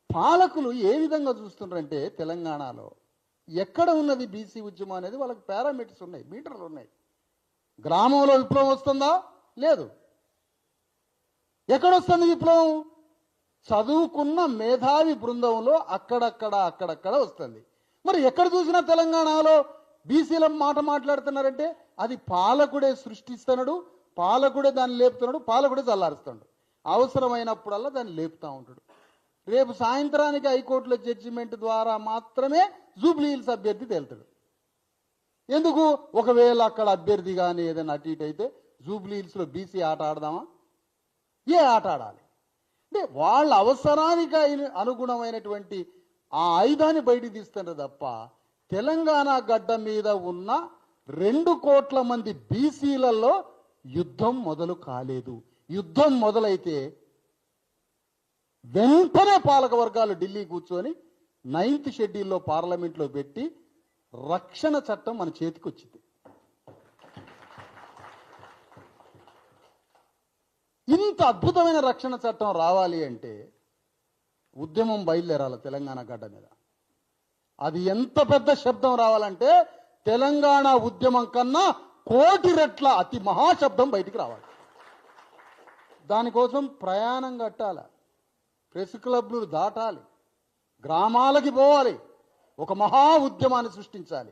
పాలకులు ఏ విధంగా చూస్తున్నారంటే తెలంగాణలో ఎక్కడ ఉన్నది బీసీ ఉద్యమం అనేది వాళ్ళకి పారామీటర్స్ ఉన్నాయి, మీటర్లు ఉన్నాయి. గ్రామంలో విప్లవం వస్తుందా? లేదు. ఎక్కడొస్తుంది విప్లవం? చదువుకున్న మేధావి బృందంలో అక్కడక్కడ వస్తుంది. మరి ఎక్కడ చూసినా తెలంగాణలో బీసీల మాట మాట్లాడుతున్నారంటే అది పాలకుడే సృష్టిస్తున్నాడు, పాలకుడే దాన్ని లేపుతున్నాడు, పాలకుడే చల్లారుస్తాడు. అవసరమైనప్పుడల్లా దాన్ని లేపుతూ ఉంటాడు. రేపు సాయంత్రానికి హైకోర్టులో జడ్జిమెంట్ ద్వారా మాత్రమే జూబ్లీ హిల్స్ అభ్యర్థి తేలుతాడు. ఎందుకు? ఒకవేళ అక్కడ అభ్యర్థి కానీ ఏదైనా అటు ఇటు అయితే జూబ్లీ హిల్స్లో బీసీ ఆట ఆడదామా? ఏ ఆట ఆడాలి అంటే వాళ్ళ అవసరానికి అనుగుణమైనటువంటి ఆ ఆయుధాన్ని బయటికి తీస్తున్నారు తప్ప తెలంగాణ గడ్డ మీద ఉన్న 2 కోట్ల మంది బీసీలలో యుద్ధం మొదలు కాలేదు. యుద్ధం మొదలైతే వెంటనే పాలక వర్గాలు ఢిల్లీ కూర్చొని 9th షెడ్యూల్లో పార్లమెంట్లో పెట్టి రక్షణ చట్టం మన చేతికి వచ్చింది. ఇంత అద్భుతమైన రక్షణ చట్టం రావాలి అంటే ఉద్యమం బయలుదేరాలి తెలంగాణ గడ్డ మీద. అది ఎంత పెద్ద శబ్దం రావాలంటే తెలంగాణ ఉద్యమం కన్నా 1,000,000 రెట్ల అతి మహాశబ్దం బయటికి రావాలి. దానికోసం ప్రయాణం కట్టాలి, ప్రెస్ క్లబ్లు దాటాలి, గ్రామాలకి పోవాలి, ఒక మహా ఉద్యమాన్ని సృష్టించాలి.